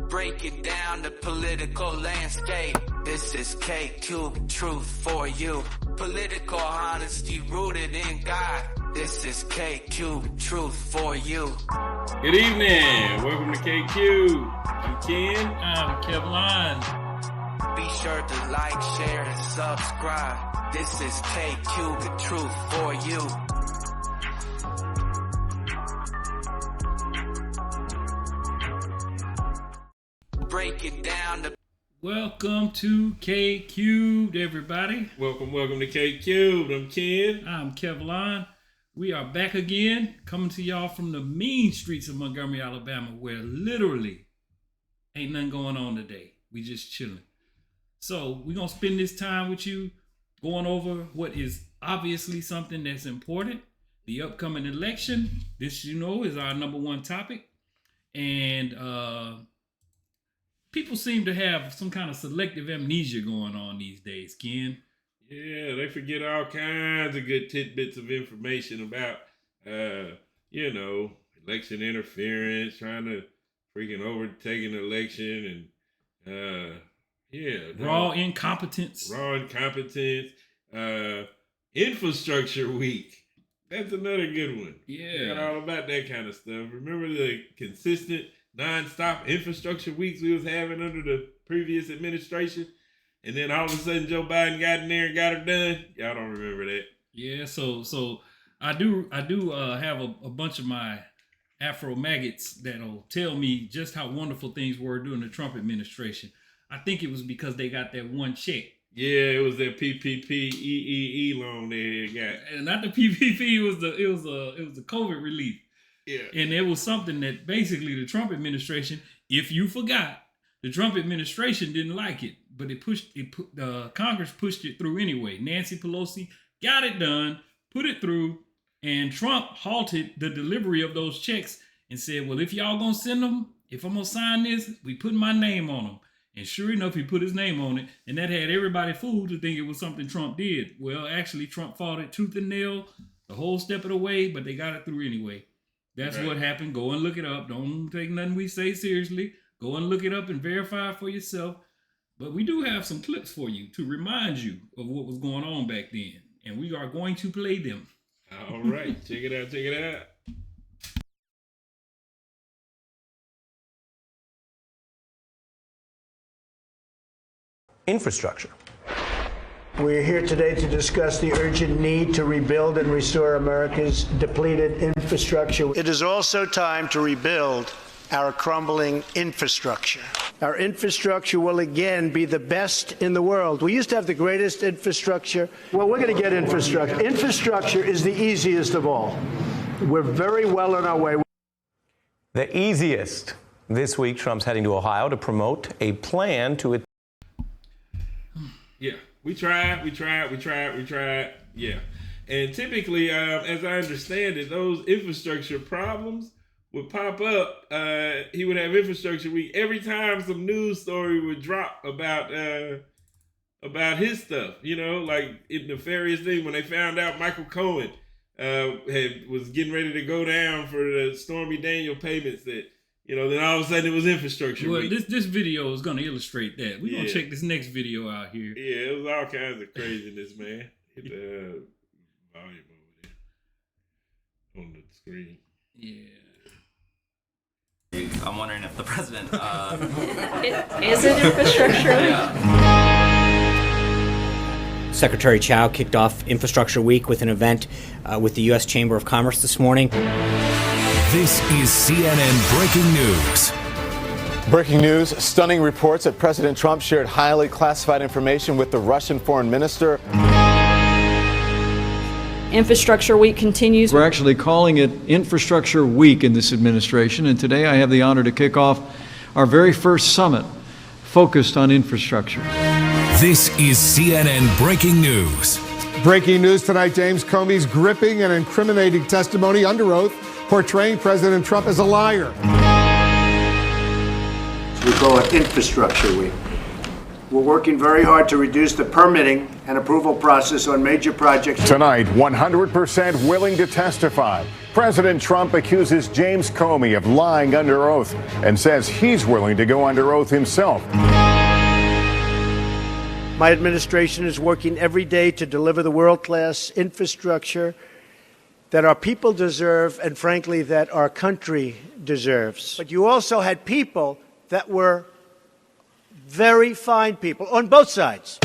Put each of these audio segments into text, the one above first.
Breaking down the political landscape. This is KQ, truth for you. Political honesty rooted in God. This is KQ, truth for you. Good evening. Welcome to KQ. I'm Ken. I'm Kevlon. Be sure to like, share, and subscribe. This is KQ, the truth for you. Break it down to... Welcome to K Cubed, everybody. Welcome to K Cubed. I'm Ken. I'm Kevlon. We are back again, coming to y'all from the mean streets of Montgomery, Alabama, where literally ain't nothing going on today. We just chilling. So we're going to spend this time with you going over what is obviously something that's important. The upcoming election. This, you know, is our number one topic. And people seem to have some kind of selective amnesia going on these days, Ken. Yeah, they forget all kinds of good tidbits of information about, election interference, trying to freaking overtake an election, and raw incompetence. Infrastructure week. That's another good one. Yeah, got all about that kind of stuff. Remember the consistent, non-stop infrastructure weeks we was having under the previous administration? And then all of a sudden Joe Biden got in there and got her done. Y'all don't remember that. Yeah, so I do have a bunch of my Afro maggots that'll tell me just how wonderful things were during the Trump administration. I think it was because they got that one check. Yeah, it was that PPP EEE loan they got. And not the PPP, it was the COVID relief. Yeah. And it was something that basically the Trump administration, if you forgot, the Trump administration didn't like it, but Congress pushed it through anyway. Nancy Pelosi got it done, put it through, and Trump halted the delivery of those checks and said, well, if y'all gonna send them, if I'm gonna sign this, we put my name on them. And sure enough, he put his name on it, and that had everybody fooled to think it was something Trump did. Well, actually, Trump fought it tooth and nail the whole step of the way, but they got it through anyway. That's right. What happened. Go and look it up. Don't take nothing we say seriously. Go and look it up and verify for yourself. But we do have some clips for you to remind you of what was going on back then. And we are going to play them. All right. Check it out. Infrastructure. We're here today to discuss the urgent need to rebuild and restore America's depleted infrastructure. It is also time to rebuild our crumbling infrastructure. Our infrastructure will again be the best in the world. We used to have the greatest infrastructure. Well, we're going to get infrastructure. Infrastructure is the easiest of all. We're very well on our way. The easiest. This week, Trump's heading to Ohio to promote a plan to... Yeah, we tried. Yeah. And typically, as I understand it, those infrastructure problems would pop up. He would have infrastructure week every time some news story would drop about his stuff. You know, like it nefarious thing when they found out Michael Cohen was getting ready to go down for the Stormy Daniel payments that, you know, then all of a sudden it was infrastructure week. Well, this video is going to illustrate that. We're going to check this next video out here. Yeah, it was all kinds of craziness, man. Hit the volume over there on the screen. Yeah. I'm wondering if the president... Is it infrastructure? Yeah. Secretary Chao kicked off Infrastructure Week with an event with the U.S. Chamber of Commerce this morning. This is CNN Breaking News. Breaking news, stunning reports that President Trump shared highly classified information with the Russian foreign minister. Infrastructure Week continues. We're actually calling it Infrastructure Week in this administration, and today I have the honor to kick off our very first summit focused on infrastructure. This is CNN Breaking News. Breaking news tonight, James Comey's gripping and incriminating testimony under oath portraying President Trump as a liar. We call it Infrastructure Week. We're working very hard to reduce the permitting and approval process on major projects. Tonight, 100% willing to testify President Trump accuses James Comey of lying under oath and says he's willing to go under oath himself. My administration is working every day to deliver the world-class infrastructure that our people deserve and, frankly, that our country deserves. But you also had people that were very fine people on both sides.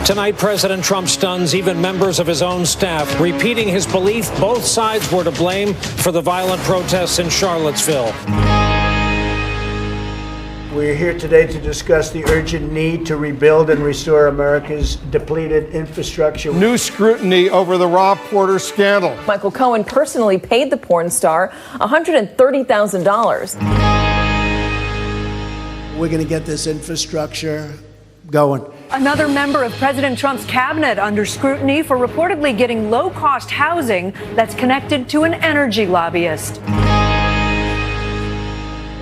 Tonight, President Trump stuns even members of his own staff, repeating his belief both sides were to blame for the violent protests in Charlottesville. We're here today to discuss the urgent need to rebuild and restore America's depleted infrastructure. New scrutiny over the Rob Porter scandal. Michael Cohen personally paid the porn star $130,000. We're going to get this infrastructure going. Another member of President Trump's cabinet under scrutiny for reportedly getting low-cost housing that's connected to an energy lobbyist.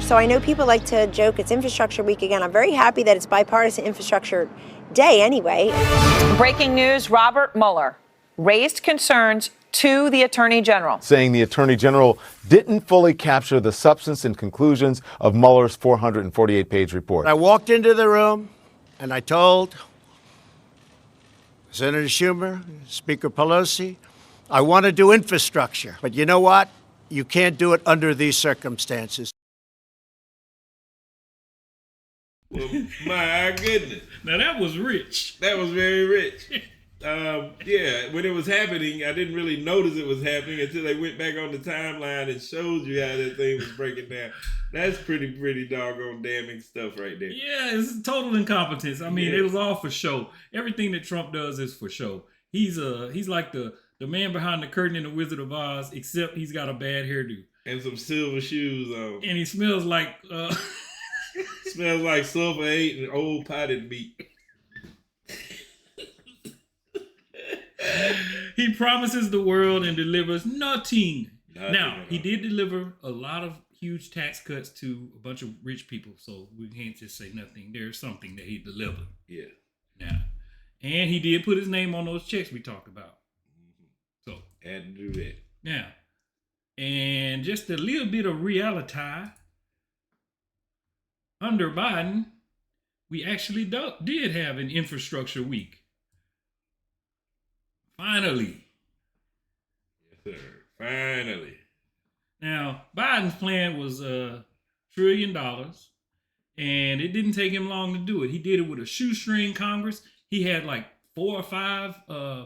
So I know people like to joke it's Infrastructure Week again. I'm very happy that it's Bipartisan Infrastructure Day anyway. Breaking news, Robert Mueller raised concerns to the Attorney General, saying the Attorney General didn't fully capture the substance and conclusions of Mueller's 448-page report. I walked into the room and I told Senator Schumer, Speaker Pelosi, I want to do infrastructure. But you know what? You can't do it under these circumstances. Well, my goodness. Now that was rich. That was very rich. Yeah, when it was happening, I didn't really notice it was happening until they went back on the timeline and showed you how that thing was breaking down. That's pretty doggone damning stuff right there. Yeah, it's total incompetence. I mean, it was all for show. Everything that Trump does is for show. He's like the man behind the curtain in The Wizard of Oz, except he's got a bad hairdo. And some silver shoes on. And he smells like... smells like sulfur 8 and old potted meat. He promises the world and delivers nothing. Now, he did deliver a lot of huge tax cuts to a bunch of rich people, so we can't just say nothing. There's something that he delivered. Yeah. Now, and he did put his name on those checks we talked about. So had to do that. Now, and just a little bit of reality. Under Biden, we actually did have an infrastructure week. Finally. Yes, sir. Finally. Now, Biden's plan was $1 trillion, and it didn't take him long to do it. He did it with a shoestring Congress. He had like 4 or 5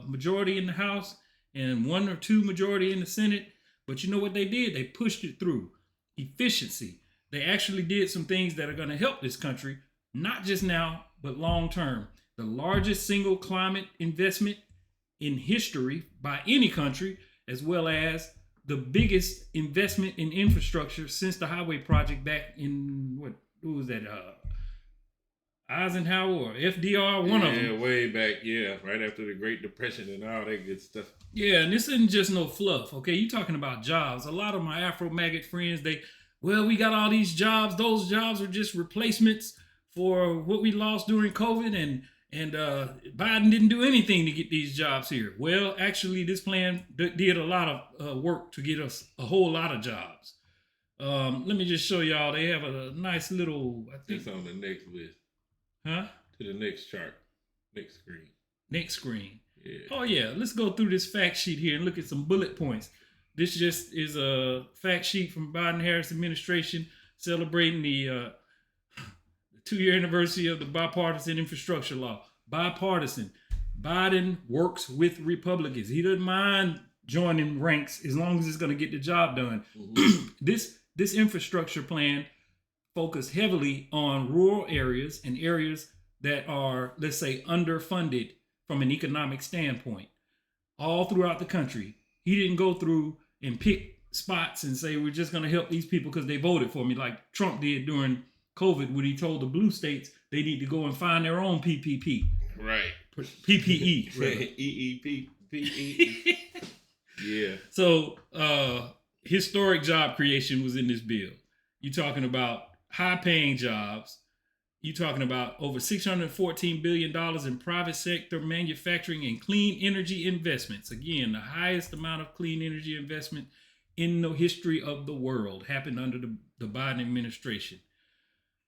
majority in the House and 1 or 2 majority in the Senate. But you know what they did? They pushed it through. Efficiency. They actually did some things that are going to help this country, not just now, but long term. The largest single climate investment in history by any country, as well as the biggest investment in infrastructure since the highway project back in, who was that? Eisenhower or FDR, one of them. Yeah, way back, right after the Great Depression and all that good stuff. Yeah, and this isn't just no fluff, okay? You're talking about jobs. A lot of my Afro-Maggot friends, we got all these jobs. Those jobs are just replacements for what we lost during COVID, and Biden didn't do anything to get these jobs here. Well, actually, this plan did a lot of work to get us a whole lot of jobs. Let me just show y'all. They have a nice little... I think it's on the next list. Huh? To the next chart. Next screen. Next screen. Yeah. Oh, yeah. Let's go through this fact sheet here and look at some bullet points. This just is a fact sheet from Biden-Harris administration celebrating the 2-year anniversary of the bipartisan infrastructure law. Bipartisan. Biden works with Republicans. He doesn't mind joining ranks as long as it's going to get the job done. Mm-hmm. This infrastructure plan focused heavily on rural areas and areas that are, let's say, underfunded from an economic standpoint, all throughout the country. He didn't go through and pick spots and say, we're just going to help these people because they voted for me, like Trump did during COVID when he told the blue states they need to go and find their own PPP. Right. PPE. Right. EEPPE. Yeah. So historic job creation was in this bill. You're talking about high-paying jobs. You're talking about over $614 billion in private sector manufacturing and clean energy investments. Again, the highest amount of clean energy investment in the history of the world happened under the Biden administration.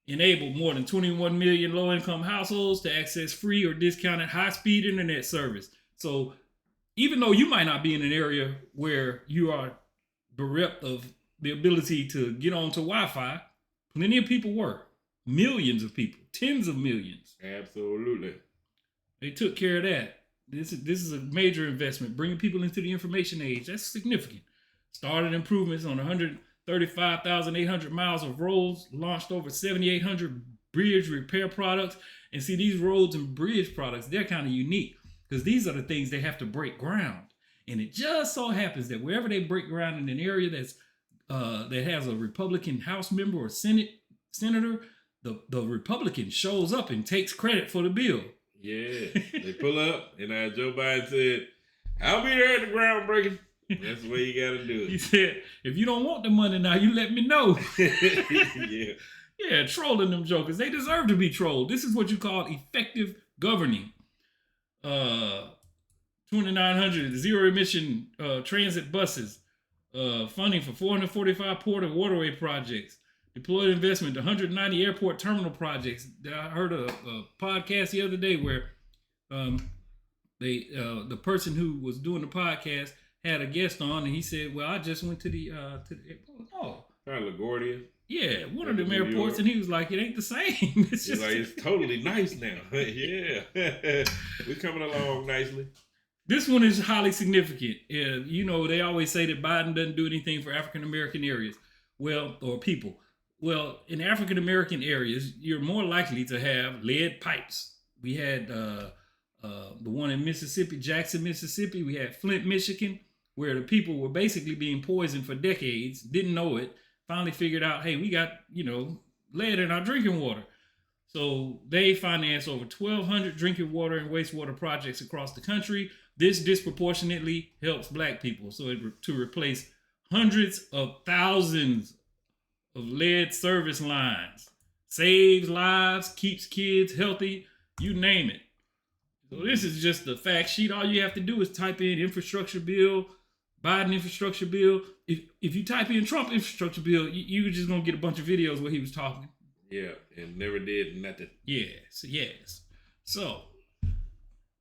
Enabled more than 21 million low-income households to access free or discounted high-speed internet service. So even though you might not be in an area where you are bereft of the ability to get onto Wi-Fi, plenty of people were. Millions of people, tens of millions. Absolutely. They took care of that. This is a major investment, bringing people into the information age. That's significant. Started improvements on 135,800 miles of roads, launched over 7,800 bridge repair products. And see, these roads and bridge products, they're kind of unique because these are the things they have to break ground. And it just so happens that wherever they break ground in an area that's that has a Republican House member or senator, the Republican shows up and takes credit for the bill. Yeah, they pull up, and Joe Biden said, "I'll be there at the groundbreaking." That's the way you got to do it. He said, "If you don't want the money now, you let me know." Yeah, trolling them jokers. They deserve to be trolled. This is what you call effective governing. 2,900 zero-emission transit buses, funding for 445 port and waterway projects, deployed investment to 190 airport terminal projects. I heard a podcast the other day where the person who was doing the podcast had a guest on, and he said, "Well, I just went to the airport." Oh, LaGuardia. Yeah, one of them airports, and he was like, "It ain't the same." It's just like it's totally nice now. Yeah, we're coming along nicely. This one is highly significant. You know, they always say that Biden doesn't do anything for African American areas, or people. Well, in African American areas, you're more likely to have lead pipes. We had the one in Mississippi, Jackson, Mississippi. We had Flint, Michigan, where the people were basically being poisoned for decades, didn't know it, finally figured out, hey, we got, lead in our drinking water. So they financed over 1,200 drinking water and wastewater projects across the country. This disproportionately helps Black people. So to replace hundreds of thousands of lead service lines, saves lives, keeps kids healthy, you name it. So this is just the fact sheet. All you have to do is type in infrastructure bill, Biden infrastructure bill. If you type in Trump infrastructure bill, you're just going to get a bunch of videos where he was talking. Yeah, and never did nothing. Yes. So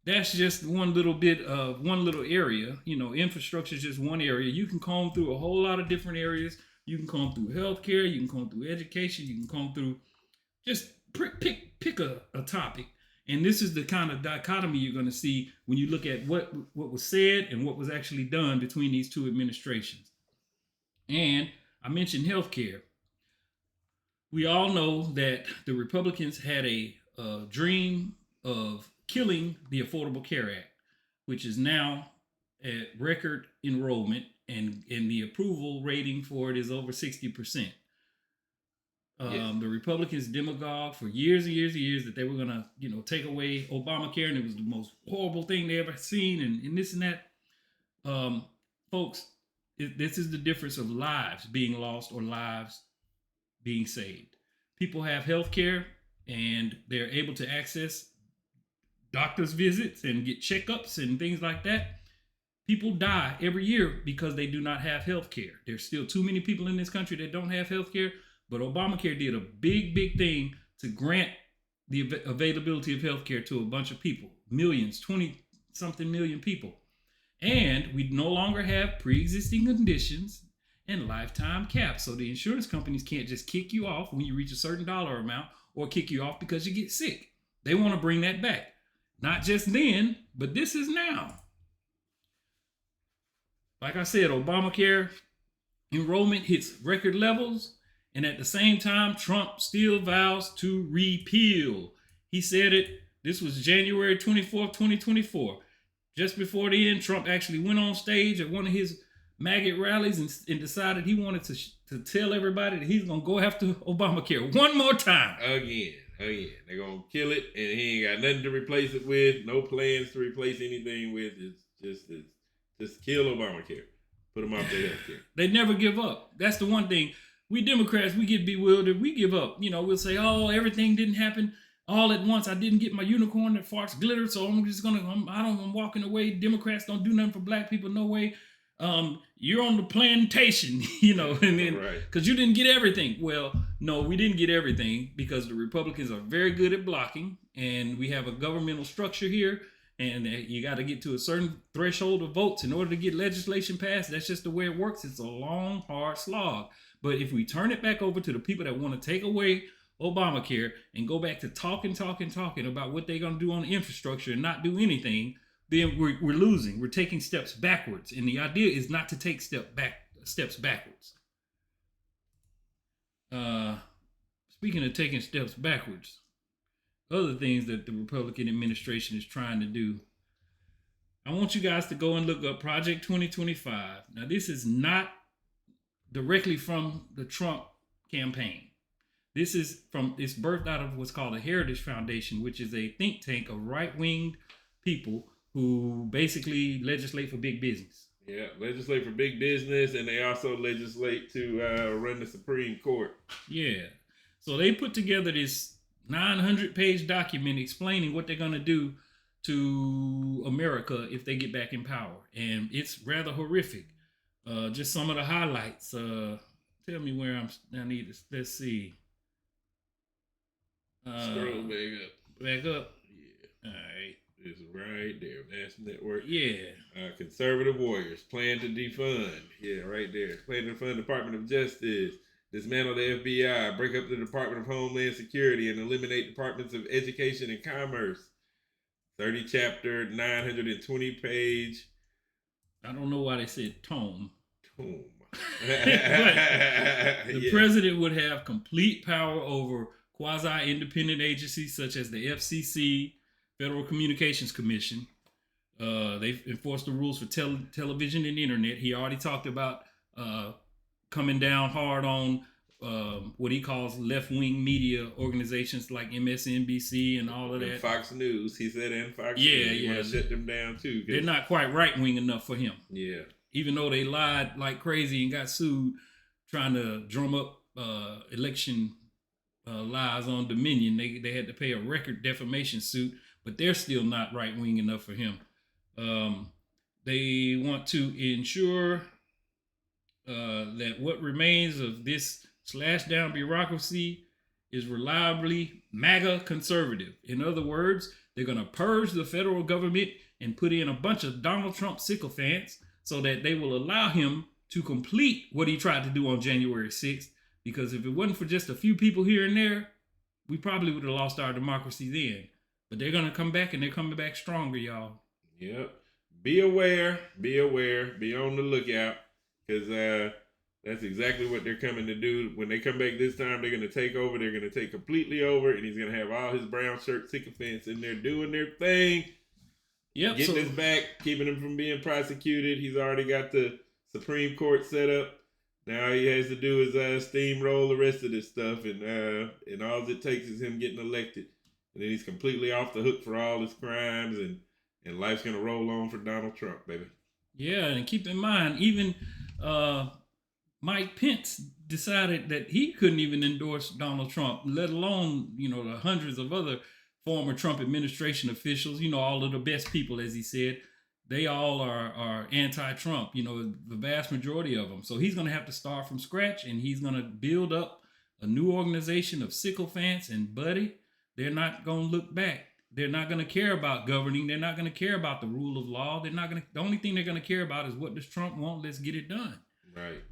that's just one little area. Infrastructure is just one area. You can comb through a whole lot of different areas. You can comb through healthcare. You can comb through education. You can comb through just pick a topic. And this is the kind of dichotomy you're going to see when you look at what was said and what was actually done between these two administrations. And I mentioned healthcare. We all know that the Republicans had a dream of killing the Affordable Care Act, which is now at record enrollment, and the approval rating for it is over 60%. The Republicans demagogued for years and years and years that they were going to, take away Obamacare, and it was the most horrible thing they ever seen, and this and that. Folks, this is the difference of lives being lost or lives being saved. People have health care, and they're able to access doctor's visits and get checkups and things like that. People die every year because they do not have health care. There's still too many people in this country that don't have health care. But Obamacare did a big thing to grant the availability of healthcare to a bunch of people, millions, 20-something million people. And we no longer have pre-existing conditions and lifetime caps. So the insurance companies can't just kick you off when you reach a certain dollar amount or kick you off because you get sick. They want to bring that back. Not just then, but this is now. Like I said, Obamacare enrollment hits record levels. And at the same time, Trump still vows to repeal. He said it. This was January 24th, 2024. Just before the end, Trump actually went on stage at one of his maggot rallies and decided he wanted to tell everybody that he's going to go after Obamacare one more time. Again. They're going to kill it, and he ain't got nothing to replace it with. No plans to replace anything with. It's just kill Obamacare. Put them off their health care. They never give up. That's the one thing. We Democrats, we get bewildered. We give up. We'll say, oh, everything didn't happen all at once. I didn't get my unicorn that farts glitter, so I'm walking away. Democrats don't do nothing for Black people. No way. you're on the plantation, you know, and then Right. because you didn't get everything. Well, no, we didn't get everything because the Republicans are very good at blocking, and we have a governmental structure here, and you got to get to a certain threshold of votes in order to get legislation passed. That's just the way it works. It's a long, hard slog. But if we turn it back over to the people that want to take away Obamacare and go back to talking about what they're going to do on the infrastructure and not do anything, then we're losing. We're taking steps backwards. And the idea is not to take steps backwards. Speaking of taking steps backwards, other things that the Republican administration is trying to do, I want you guys to go and look up Project 2025. Now, this is not directly from the Trump campaign. This is it's birthed out of what's called a Heritage Foundation, which is a think tank of right-winged people who basically legislate for big business. Yeah, legislate for big business, and they also legislate to run the Supreme Court. Yeah. So they put together this 900-page document explaining what they're going to do to America if they get back in power. And it's rather horrific. Just some of the highlights. Tell me where I need to, let's see. Scroll back up. Back up? Yeah. All right. It's right there. National Network. Yeah. Conservative warriors plan to defund. Yeah, right there. Plan to defund Department of Justice. Dismantle the FBI. Break up the Department of Homeland Security and eliminate Departments of Education and Commerce. 30 chapter, 920 page. I don't know why they said tome. Tome. The president would have complete power over quasi-independent agencies such as the FCC, Federal Communications Commission. They've enforced the rules for television and internet. He already talked about coming down hard on what he calls left-wing media organizations like MSNBC and all of that. And Fox News, he said, and Fox Yeah, News. You yeah. want to shut them down too. They're not quite right-wing enough for him. Yeah. Even though they lied like crazy and got sued trying to drum up election lies on Dominion, they had to pay a record defamation suit, but they're still not right-wing enough for him. They want to ensure that what remains of this slashed-down bureaucracy is reliably MAGA conservative. In other words, they're going to purge the federal government and put in a bunch of Donald Trump sycophants so that they will allow him to complete what he tried to do on January 6th. Because if it wasn't for just a few people here and there, we probably would have lost our democracy then. But they're going to come back, and they're coming back stronger, y'all. Yep. Be aware, be on the lookout, because that's exactly what they're coming to do. When they come back this time, they're going to take over. They're going to take completely over, and he's going to have all his brown shirt sycophants in there doing their thing. Yep. Getting us back, keeping him from being prosecuted. He's already got the Supreme Court set up. Now all he has to do is steamroll the rest of this stuff, and all it takes is him getting elected. And then he's completely off the hook for all his crimes, and life's going to roll on for Donald Trump, baby. Yeah, and keep in mind, even Mike Pence decided that he couldn't even endorse Donald Trump, let alone, the hundreds of other former Trump administration officials, all of the best people, as he said. They all are anti-Trump, the vast majority of them. So he's going to have to start from scratch, and he's going to build up a new organization of sycophants. And buddy, they're not going to look back. They're not going to care about governing. They're not going to care about the rule of law. The only thing they're going to care about is what does Trump want? Let's get it done. Right.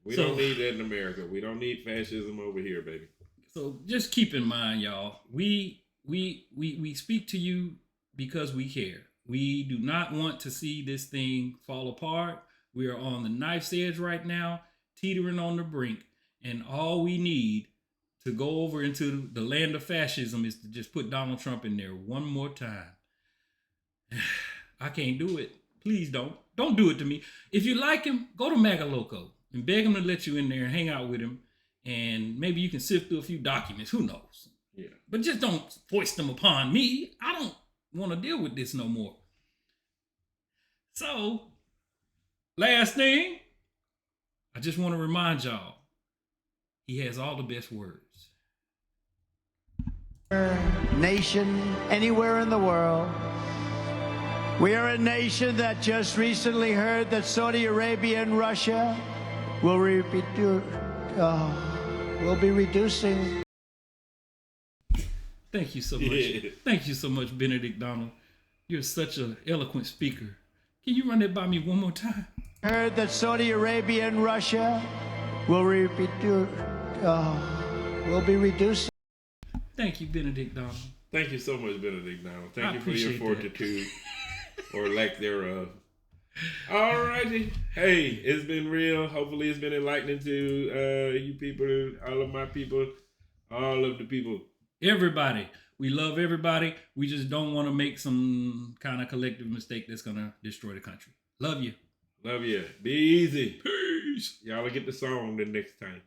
We don't need that in America. We don't need fascism over here, baby. So just keep in mind, y'all, we speak to you because we care. We do not want to see this thing fall apart. We are on the knife's edge right now, teetering on the brink. And all we need to go over into the land of fascism is to just put Donald Trump in there one more time. I can't do it. Please don't. Don't do it to me. If you like him, go to MAGA Loco and beg him to let you in there and hang out with him. And maybe you can sift through a few documents. Who knows? Yeah. But just don't foist them upon me. I don't want to deal with this no more. So, last thing, I just want to remind y'all, he has all the best words. Nation, anywhere in the world, We are a nation that just recently heard that Saudi Arabia and Russia will be reducing. Thank you so much. Yeah. Thank you so much, Benedict Donald. You're such an eloquent speaker. Can you run that by me one more time? Heard that Saudi Arabia and Russia will be reducing. Thank you, Benedict Donald. Thank you so much, Benedict Donald. I Thank you for your appreciate fortitude or lack thereof. All righty. Hey, it's been real. Hopefully it's been enlightening to you people, all of my people, all of the people. Everybody. We love everybody. We just don't want to make some kind of collective mistake that's going to destroy the country. Love you. Love you. Be easy. Peace. Y'all will get the song the next time.